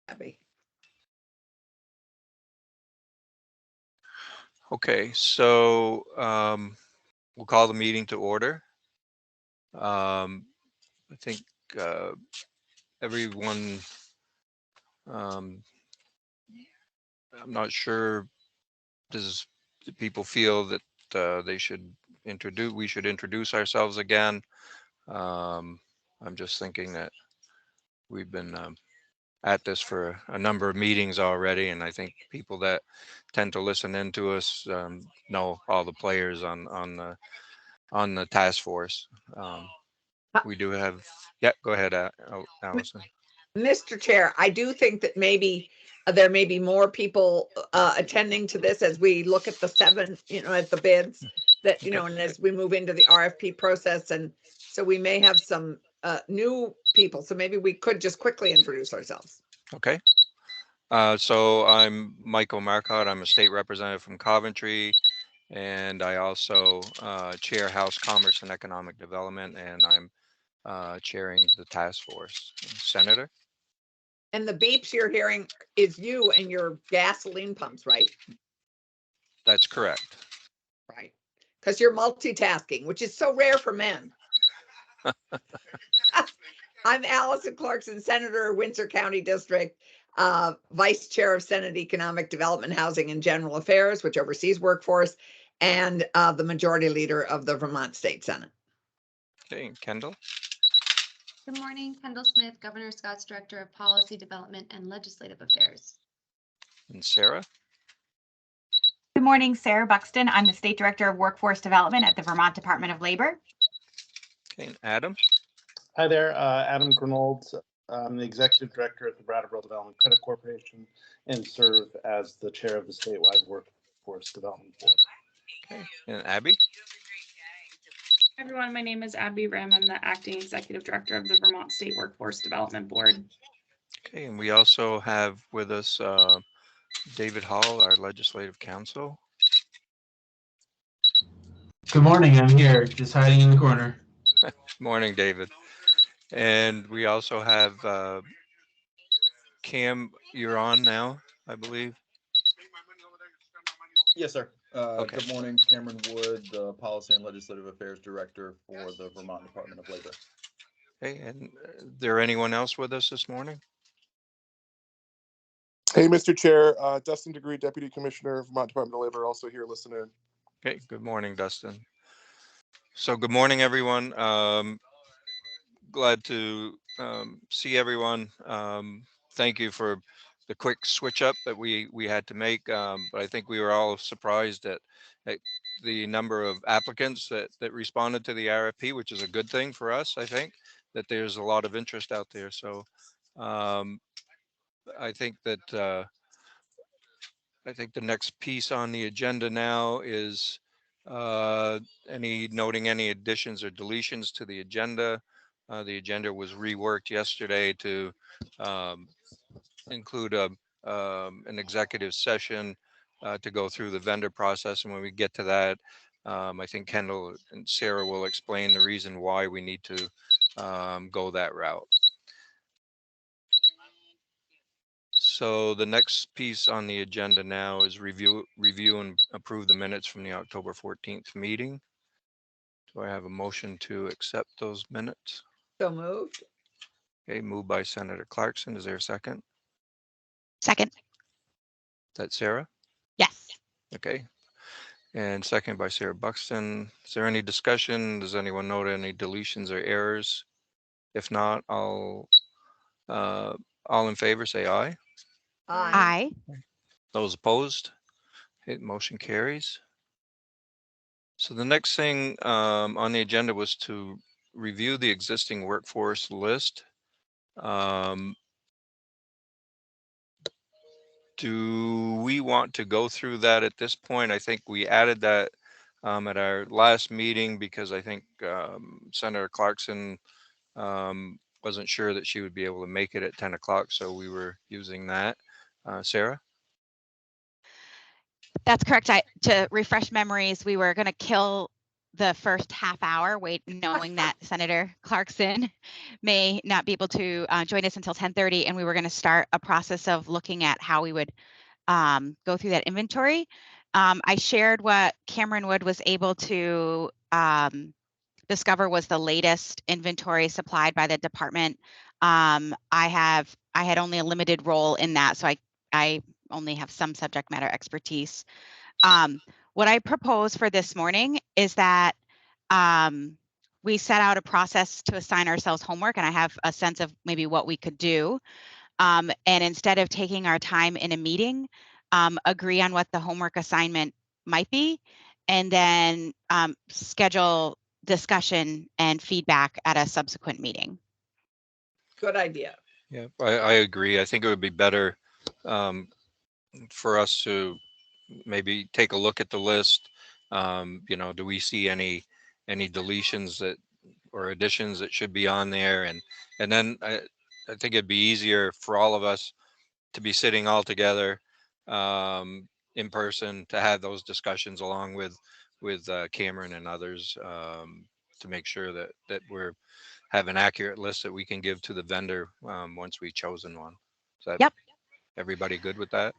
Abby. Okay, so we'll call the meeting to order. I think everyone, I'm not sure, do people feel that we should introduce ourselves again? I'm just thinking that we've been at this for a number of meetings already, and I think people that tend to listen in to us know all the players on the task force. We do have, yeah, go ahead, Allison. Mr. Chair, I do think that maybe there may be more people attending to this as we look at the seven, at the bids that, Okay. and as we move into the RFP process. And so we may have some new people. So maybe we could just quickly introduce ourselves. Okay. So I'm Michael Marcotte. I'm a state representative from Coventry, and I also chair House Commerce and Economic Development, and I'm chairing the task force. Senator? And the beeps you're hearing is you and your gasoline pumps, right? That's correct. Right. Because you're multitasking, which is so rare for men. I'm Allison Clarkson, Senator, Windsor County District, Vice Chair of Senate Economic Development, Housing and General Affairs, which oversees workforce, and the Majority Leader of the Vermont State Senate. Okay, Kendall? Good morning, Kendall Smith, Governor Scott's Director of Policy Development and Legislative Affairs. And Sarah? Good morning, Sarah Buxton. I'm the State Director of Workforce Development at the Vermont Department of Labor. Okay, and Adam? Hi there, Adam Grenold. I'm the Executive Director at the Brattleboro Development Credit Corporation and serve as the Chair of the Statewide Workforce Development Board. Okay, and Abby? Hi everyone, my name is Abby Rim. I'm the Acting Executive Director of the Vermont State Workforce Development Board. Okay, and we also have with us David Hall, our Legislative Counsel. Good morning, I'm here, just hiding in the corner. Morning, David. And we also have Cam, you're on now, I believe. Yes, sir. Okay. Good morning, Cameron Wood, the Policy and Legislative Affairs Director for the Vermont Department of Labor. Okay, and there anyone else with us this morning? Hey, Mr. Chair, Dustin Degree, Deputy Commissioner, Vermont Department of Labor, also here listening. Okay, good morning, Dustin. So good morning, everyone. Glad to see everyone. Thank you for the quick switch up that we had to make, but I think we were all surprised at the number of applicants that responded to the RFP, which is a good thing for us. I think that there's a lot of interest out there. So I think that the next piece on the agenda now is noting any additions or deletions to the agenda. The agenda was reworked yesterday to include an executive session to go through the vendor process. And when we get to that, I think Kendall and Sarah will explain the reason why we need to go that route. So the next piece on the agenda now is review and approve the minutes from the October 14th meeting. Do I have a motion to accept those minutes? So moved. Okay, moved by Senator Clarkson. Is there a second? Second. Is that Sarah? Yes. Okay. And second by Sarah Buxton. Is there any discussion? Does anyone note any deletions or errors? If not, all in favor say aye. Aye. Those opposed? Okay, motion carries. So the next thing on the agenda was to review the existing workforce list. Do we want to go through that at this point? I think we added that at our last meeting because I think Senator Clarkson wasn't sure that she would be able to make it at 10 o'clock. So we were using that. Sarah? That's correct. To refresh memories, we were going to kill the first half hour, knowing that Senator Clarkson may not be able to join us until 10:30, and we were going to start a process of looking at how we would go through that inventory. I shared what Cameron Wood was able to discover was the latest inventory supplied by the department. I had only a limited role in that, so I only have some subject matter expertise. What I propose for this morning is that we set out a process to assign ourselves homework, and I have a sense of maybe what we could do. And instead of taking our time in a meeting, agree on what the homework assignment might be, and then schedule discussion and feedback at a subsequent meeting. Good idea. Yeah, I agree. I think it would be better for us to maybe take a look at the list. Do we see any deletions that or additions that should be on there? And then I think it'd be easier for all of us to be sitting all together in person to have those discussions along with Cameron and others to make sure that we're have an accurate list that we can give to the vendor once we've chosen one. Is that Yep. Everybody good with that?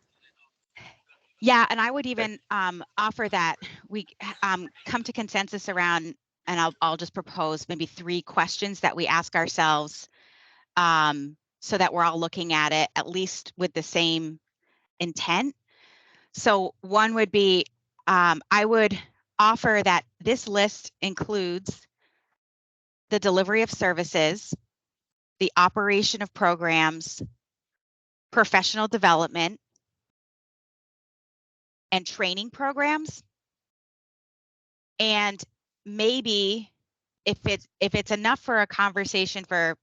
Yeah, and I would even offer that we come to consensus around, and I'll just propose maybe 3 questions that we ask ourselves so that we're all looking at it at least with the same intent. So one would be, I would offer that this list includes the delivery of services, the operation of programs, professional development, and training programs. And maybe if it's enough for a conversation for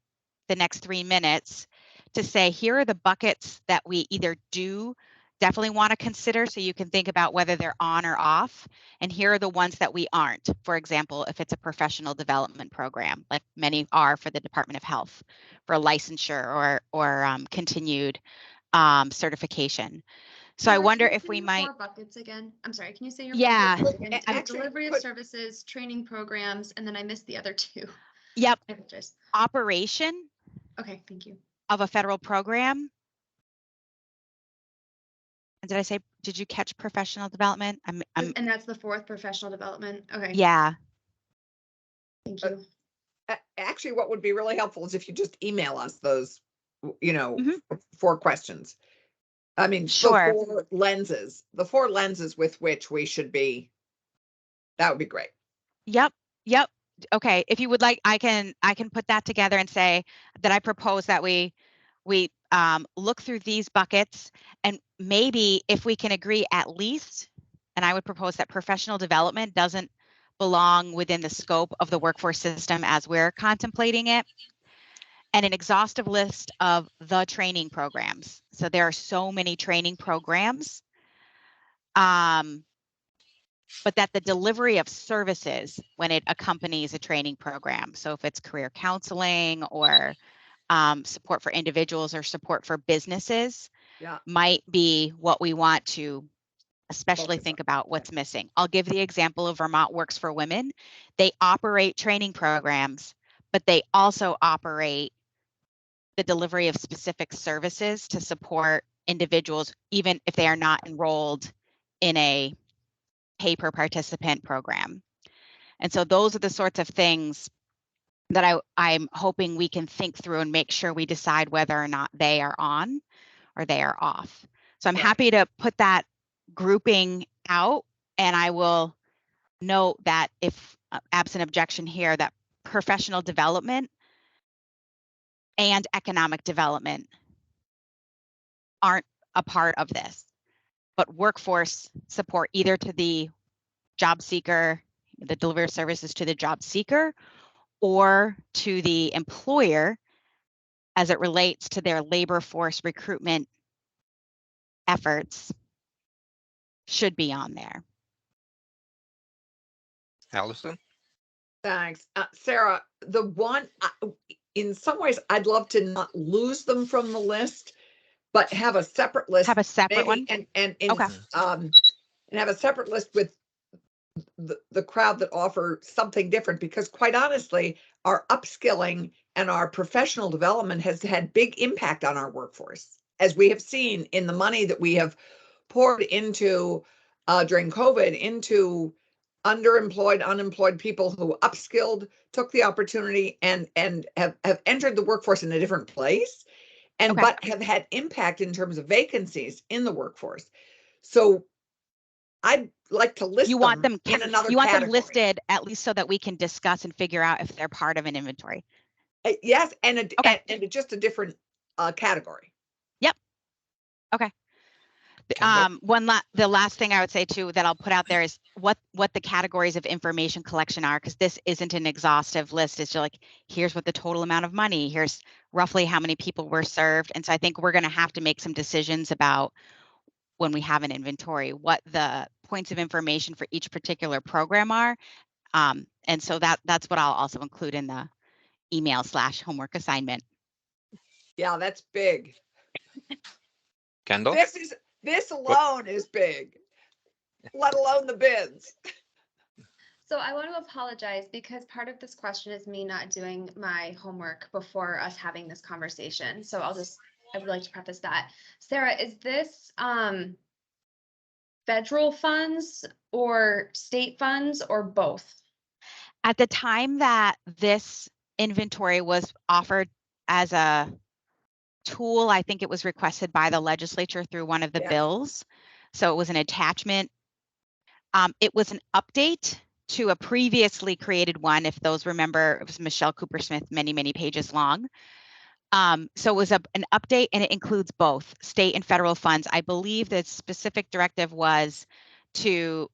the next 3 minutes, to say, here are the buckets that we either do definitely want to consider, so you can think about whether they're on or off, and here are the ones that we aren't. For example, if it's a professional development program, like many are for the Department of Health, for licensure or continued certification. So I wonder if we might. 4 buckets again. I'm sorry. Can you say your Yeah. buckets again? Actually, Delivery of services, training programs, and then I missed the other 2. Yep. I apologize. Operation Okay, thank you. of a federal program. And did you catch professional development? And that's the 4th, professional development. Okay. Yeah. Thank you. Actually, what would be really helpful is if you just email us those, Mhm. 4 questions. I mean, Sure. the 4 lenses with which we should be, that would be great. Yep. Okay. If you would like, I can put that together and say that I propose that we look through these buckets, and maybe if we can agree at least, and I would propose that professional development doesn't belong within the scope of the workforce system as we're contemplating it, and an exhaustive list of the training programs. So there are so many training programs, but that the delivery of services when it accompanies a training program. So if it's career counseling or support for individuals or support for businesses, might be what we want to especially think about what's missing. I'll give the example of Vermont Works for Women. They operate training programs, but they also operate the delivery of specific services to support individuals, even if they are not enrolled in a pay per participant program. And so those are the sorts of things that I'm hoping we can think through and make sure we decide whether or not they are on or they are off. So I'm happy to put that grouping out, and I will note that if absent objection here, that professional development and economic development aren't a part of this, but workforce support either to the job seeker, the delivery of services to the job seeker, or to the employer as it relates to their labor force recruitment efforts should be on there. Allison? Thanks. Sarah, the one, in some ways, I'd love to not lose them from the list, but have a separate list. Have a separate one? And Okay. and have a separate list with the crowd that offer something different, because quite honestly, our upskilling and our professional development has had big impact on our workforce, as we have seen in the money that we have poured into during COVID into underemployed, unemployed people who upskilled, took the opportunity, and have entered the workforce in a different place, and Okay. but have had impact in terms of vacancies in the workforce. So I'd like to list You want them, in another you want them category. listed at least so that we can discuss and figure out if they're part of an inventory. Yes, and Okay. just a different category. Yep. Okay. The last thing I would say too that I'll put out there is what the categories of information collection are, because this isn't an exhaustive list. It's just like, here's what the total amount of money, here's roughly how many people were served. And so I think we're going to have to make some decisions about, when we have an inventory, what the points of information for each particular program are. And so that's what I'll also include in the email/homework assignment. Yeah, that's big. Kendall? This alone is big, let alone the bids. So I want to apologize because part of this question is me not doing my homework before us having this conversation. So I would like to preface that. Sarah, is this federal funds or state funds or both? At the time that this inventory was offered as a tool, I think it was requested by the legislature through one of the bills. So it was an attachment. It was an update to a previously created one. If those remember, it was Michelle Cooper Smith, many, many pages long. So it was an update, and it includes both state and federal funds. I believe the specific directive was to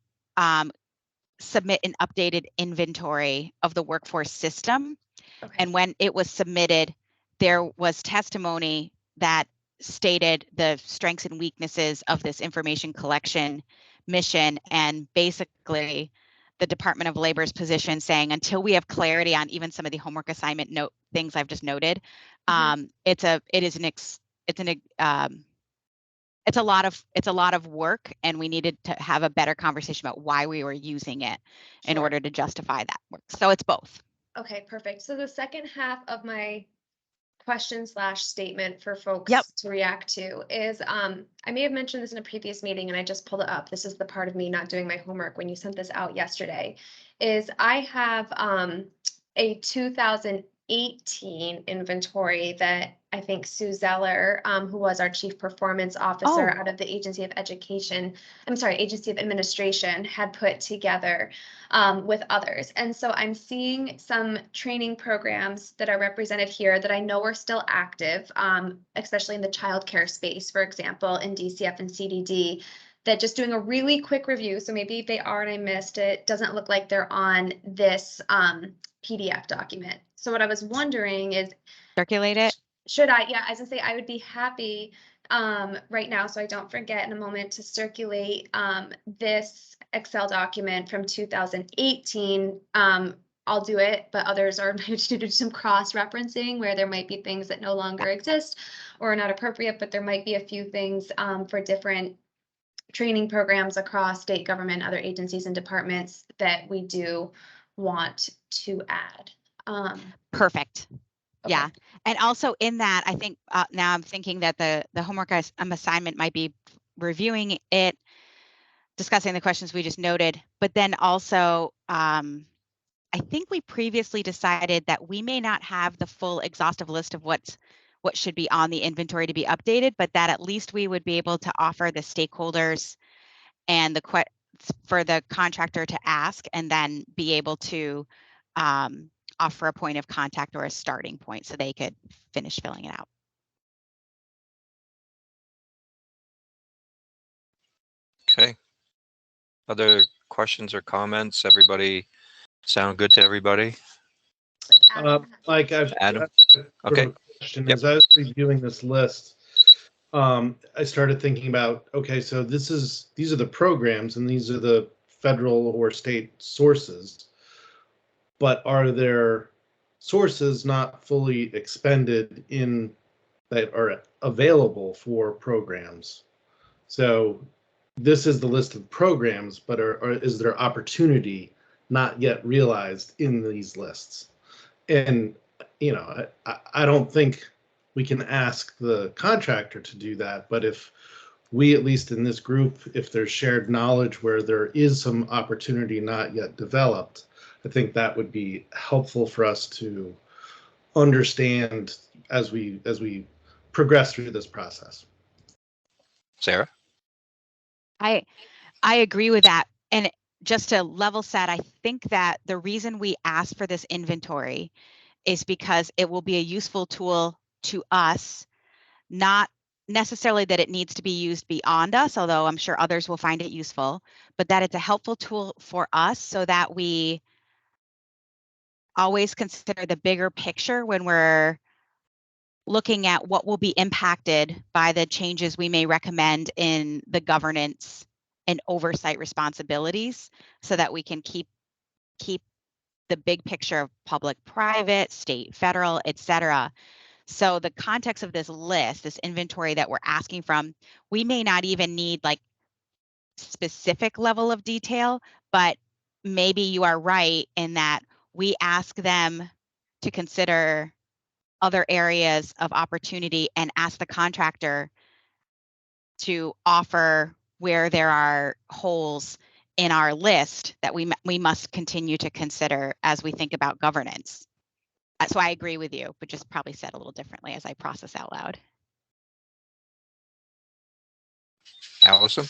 submit an updated inventory of the workforce system. Okay. And when it was submitted, there was testimony that stated the strengths and weaknesses of this information collection mission, and basically the Department of Labor's position saying, until we have clarity on even some of the homework assignment note things I've just noted, it's a lot of work, and we needed to have a better conversation about why we were using it in order to justify that work. So it's both. Okay, perfect. So the second half of my question/statement for folks to react to is, I may have mentioned this in a previous meeting and I just pulled it up. This is the part of me not doing my homework when you sent this out yesterday, is I have a 2018 inventory that I think Sue Zeller, who was our chief performance officer out of the Agency of Administration, had put together with others. And so I'm seeing some training programs that are represented here that I know are still active, especially in the childcare space, for example, in DCF and CDD, that just doing a really quick review. So maybe if they are and I missed it, doesn't look like they're on this PDF document. So what I was wondering is, circulate it. Should I? Yeah, as I say, I would be happy right now, so I don't forget in a moment, to circulate this Excel document from 2018. I'll do it, but others are invited to do some cross-referencing where there might be things that no longer exist or are not appropriate, but there might be a few things for different training programs across state government, other agencies and departments that we do want to add. Perfect. Okay. Yeah. And also in that, I think now I'm thinking that the homework assignment might be reviewing it, discussing the questions we just noted, but then also I think we previously decided that we may not have the full exhaustive list of what should be on the inventory to be updated, but that at least we would be able to offer the stakeholders and for the contractor to ask, and then be able to offer a point of contact or a starting point so they could finish filling it out. Okay. Other questions or comments? Everybody sound good to everybody? Mike, I've Adam? sort of Okay. a question. As I was reviewing this list, I started thinking about, okay, so these are the programs and these are the federal or state sources, but are there sources not fully expended that are available for programs? So this is the list of programs, but is there opportunity not yet realized in these lists? And, you know, I don't think we can ask the contractor to do that, but if we, at least in this group, if there's shared knowledge where there is some opportunity not yet developed, I think that would be helpful for us to understand as we progress through this process. Sarah? I agree with that. And just to level set, I think that the reason we asked for this inventory is because it will be a useful tool to us, not necessarily that it needs to be used beyond us, although I'm sure others will find it useful, but that it's a helpful tool for us so that we always consider the bigger picture when we're looking at what will be impacted by the changes we may recommend in the governance and oversight responsibilities, so that we can keep the big picture of public, private, state, federal, et cetera. So the context of this list, this inventory that we're asking from, we may not even need like specific level of detail, but maybe you are right in that we ask them to consider other areas of opportunity and ask the contractor to offer where there are holes in our list that we must continue to consider as we think about governance. So I agree with you, but just probably said a little differently as I process out loud. Allison?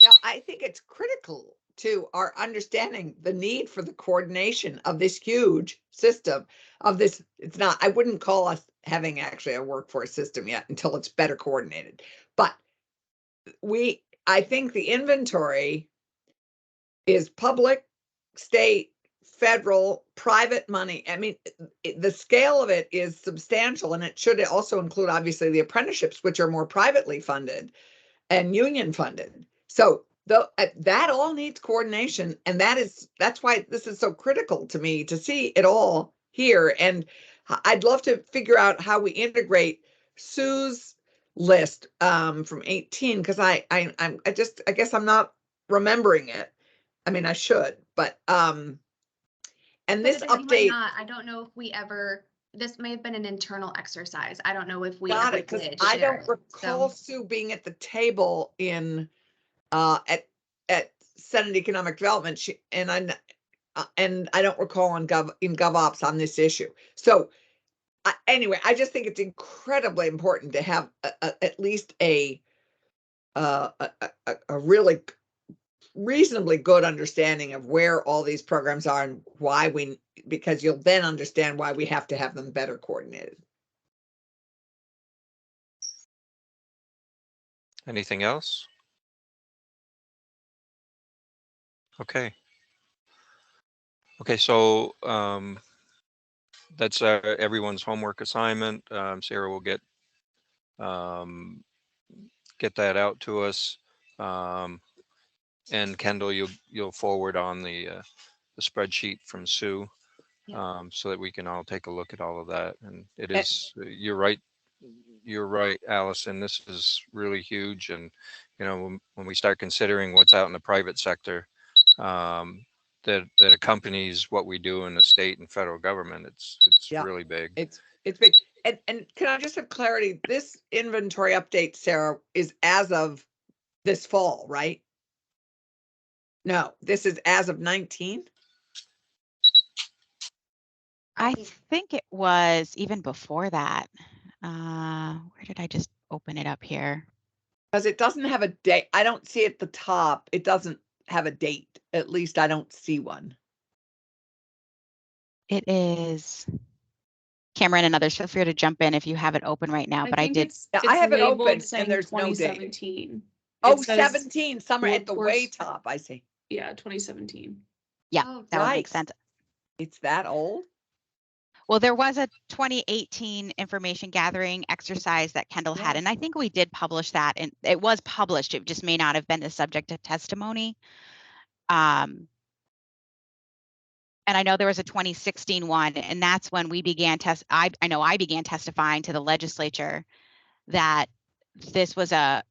Yeah, I think it's critical to our understanding the need for the coordination of this huge system of this. It's not, I wouldn't call us having actually a workforce system yet until it's better coordinated. But I think the inventory is public, state, federal, private money. I mean, the scale of it is substantial, and it should also include obviously the apprenticeships, which are more privately funded and union funded. So that all needs coordination, and that's why this is so critical to me to see it all here. And I'd love to figure out how we integrate Sue's list from 18, because I guess I'm not remembering it. I mean, I should, but and this We might update. not. I don't know if we ever. This may have been an internal exercise. I don't know if we Got ever it, because did I share don't it, recall so. Sue being at the table in at Senate Economic Development. And I don't recall in GovOps on this issue. So anyway, I just think it's incredibly important to have at least a really reasonably good understanding of where all these programs are and why because you'll then understand why we have to have them better coordinated. Anything else? Okay. Okay, so that's everyone's homework assignment. Sarah will get that out to us, and Kendall, you'll forward on the spreadsheet from Sue, so that we can all take a look at all of that. And it is, you're right, Allison. This is really huge, and you know, when we start considering what's out in the private sector, that accompanies what we do in the state and federal government, it's really big. It's big. And can I just have clarity? This inventory update, Sarah, is as of this fall, right? No, this is as of 19. I think it was even before that. Where did I just open it up here? Because it doesn't have a date. I don't see at the top. It doesn't have a date. At least I don't see one. It is. Cameron and others, feel free to jump in if you have it open right now, but I did. I have it open labeled and saying there's no date. 2017. Oh, It says 17, somewhere at the way top, I see. Yeah, 2017. Yeah, Oh, that would right. make sense. It's that old? Well, there was a 2018 information gathering exercise that Kendall had, and I think we did publish that, and it was published. It just may not have been the subject of testimony. And I know there was a 2016 one, and that's when we began I know I began testifying to the legislature that this was a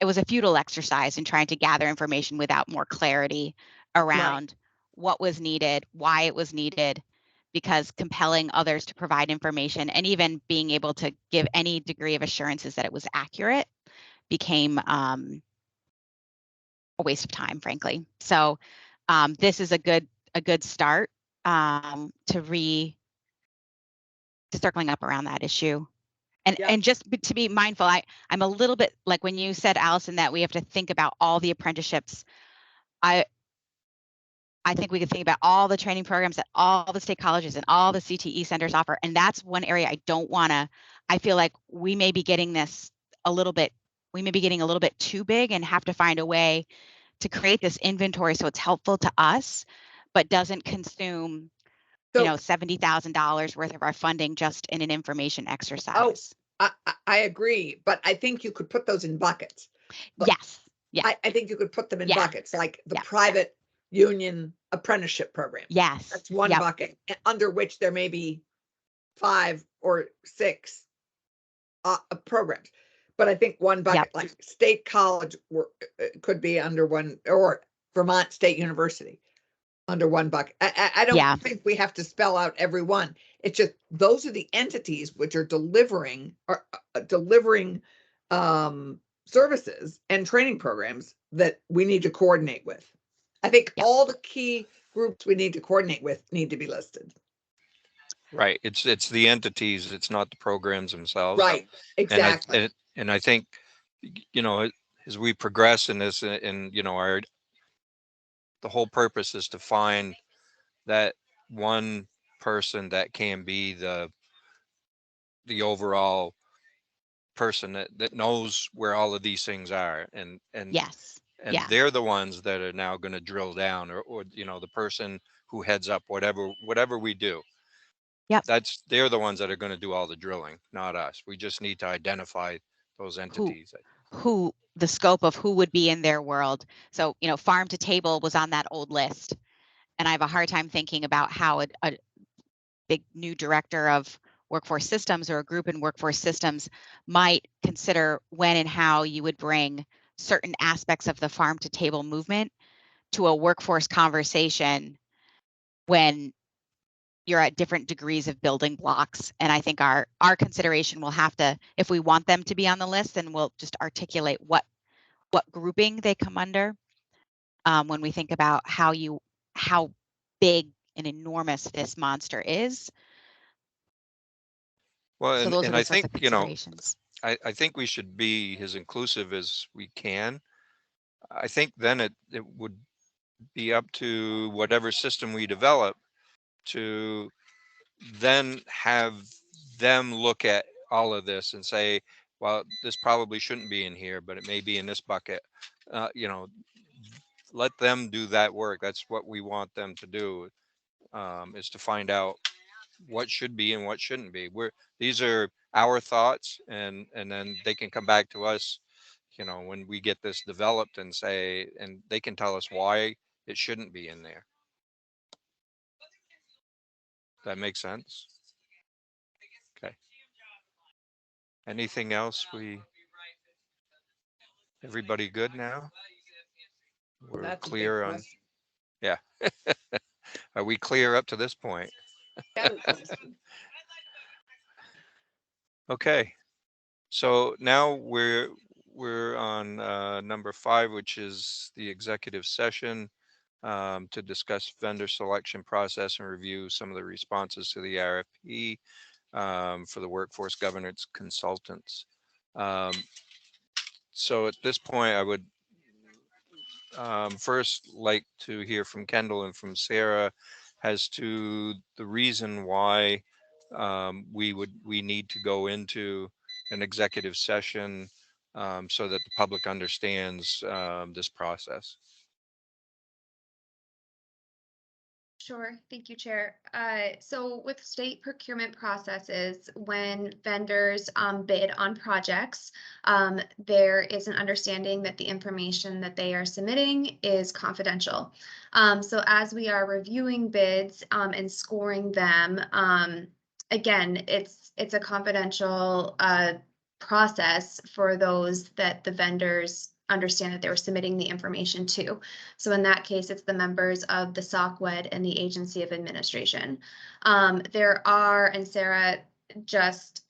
it was a futile exercise in trying to gather information without more clarity around what was needed, why it was needed, because compelling others to provide information and even being able to give any degree of assurances that it was accurate became a waste of time, frankly. So this is a good start to circling up around that issue. And just to be mindful, I'm a little bit like when you said, Allison, that we have to think about all the apprenticeships. I think we could think about all the training programs that all the state colleges and all the CTE centers offer. And that's one area I feel like we may be getting a little bit too big and have to find a way to create this inventory so it's helpful to us, but doesn't consume, $70,000 worth of our funding just in an information exercise. I agree, but I think you could put those in buckets. Yes. Yeah. I think you could put them in Yeah. buckets, like the private union apprenticeship program. Yes. That's one bucket, under which there may be 5 or 6 programs. But I think one bucket, like state college, could be under one, or Vermont State University under one bucket. I don't think we have to spell out every one. It's just those are the entities which are delivering services and training programs that we need to coordinate with. I think all the key groups we need to coordinate with need to be listed. Right. It's the entities. It's not the programs themselves. Right. Exactly. And I think, as we progress in this, and the whole purpose is to find that one person that can be the overall person that knows where all of these things are, and they're the ones that are now going to drill down, or the person who heads up whatever we do. They're the ones that are going to do all the drilling, not us. We just need to identify those entities. Who the scope of who would be in their world. So, farm to table was on that old list. And I have a hard time thinking about how a big new director of workforce systems or a group in workforce systems might consider when and how you would bring certain aspects of the farm to table movement to a workforce conversation when you're at different degrees of building blocks. And I think our consideration will have to, if we want them to be on the list, then we'll just articulate what grouping they come under when we think about how big and enormous this monster is. Well, so those and are the I sorts think, of considerations. I think we should be as inclusive as we can. I think then it would be up to whatever system we develop to then have them look at all of this and say, well, this probably shouldn't be in here, but it may be in this bucket. Let them do that work. That's what we want them to do, is to find out what should be and what shouldn't be. These are our thoughts, and then they can come back to us, when we get this developed, and they can tell us why it shouldn't be in there. That makes sense? Okay. Anything else? Everybody good now? We're clear on. Yeah. Are we clear up to this point? Okay. So now we're on number 5, which is the executive session to discuss vendor selection process and review some of the responses to the RFP for the workforce governance consultants. So at this point, I would first like to hear from Kendall and from Sarah as to the reason why we need to go into an executive session so that the public understands this process. Sure. Thank you, Chair. So with state procurement processes, when vendors bid on projects, there is an understanding that the information that they are submitting is confidential. So as we are reviewing bids and scoring them, again, it's a confidential process for those that the vendors understand that they were submitting the information to. So in that case, it's the members of the SOCWED and the Agency of Administration. There are, and Sarah just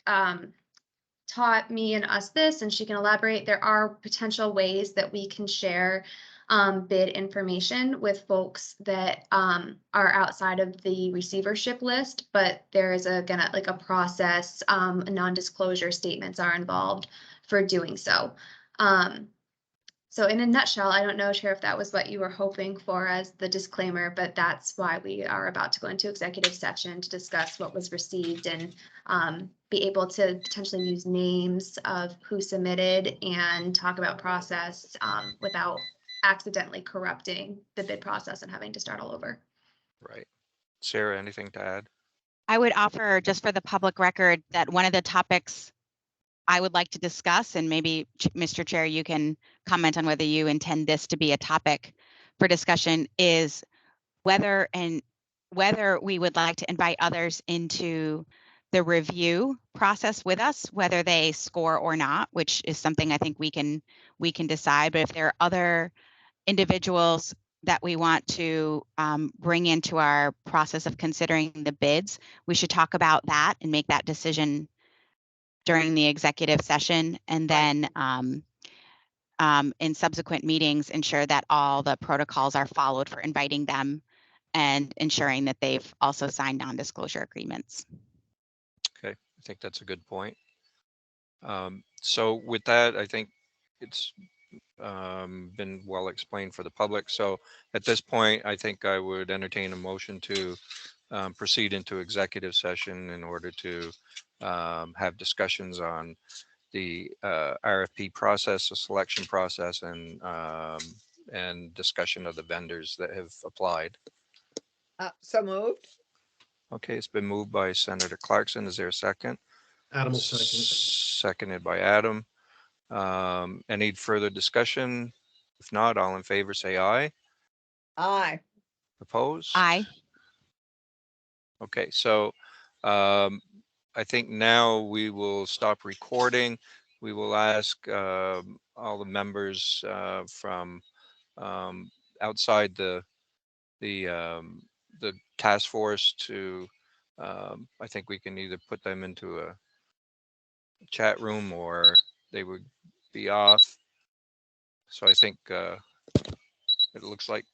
taught me and us this, and she can elaborate, there are potential ways that we can share bid information with folks that are outside of the receivership list, but there is a process, non-disclosure statements are involved for doing so. So in a nutshell, I don't know, Chair, if that was what you were hoping for as the disclaimer, but that's why we are about to go into executive session to discuss what was received and be able to potentially use names of who submitted and talk about process without accidentally corrupting the bid process and having to start all over. Right. Sarah, anything to add? I would offer, just for the public record, that one of the topics I would like to discuss, and maybe Mr. Chair, you can comment on whether you intend this to be a topic for discussion, is whether we would like to invite others into the review process with us, whether they score or not, which is something I think we can decide. But if there are other individuals that we want to bring into our process of considering the bids, we should talk about that and make that decision during the executive session, and then in subsequent meetings, ensure that all the protocols are followed for inviting them and ensuring that they've also signed non-disclosure agreements. Okay, I think that's a good point. So with that, I think it's been well explained for the public. So at this point, I think I would entertain a motion to proceed into executive session in order to have discussions on the RFP process, the selection process, and discussion of the vendors that have applied. So moved. Okay, it's been moved by Senator Clarkson. Is there a second? Adam will second. Seconded by Adam. Any further discussion? If not, all in favor, say aye. Aye. Opposed? Aye. Okay, so I think now we will stop recording. We will ask all the members from outside the task force to, I think we can either put them into a chat room or they would be off. So I think it looks like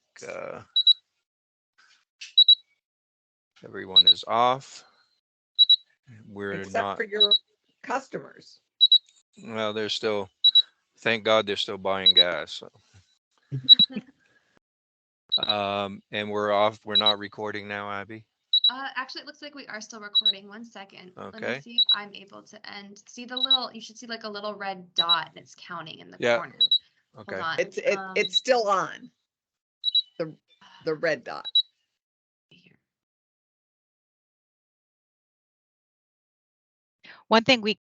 everyone is off. We're Except not, for your customers. well, they're still, thank God they're still buying gas. So. And we're off. We're not recording now, Abby. Actually, it looks like we are still recording. 1 second. Let Okay. me see if I'm able to end. See the little, you should see like a little red dot and it's counting in the Yeah. corner. Okay. Hold on. It's still on. The red dot. One thing we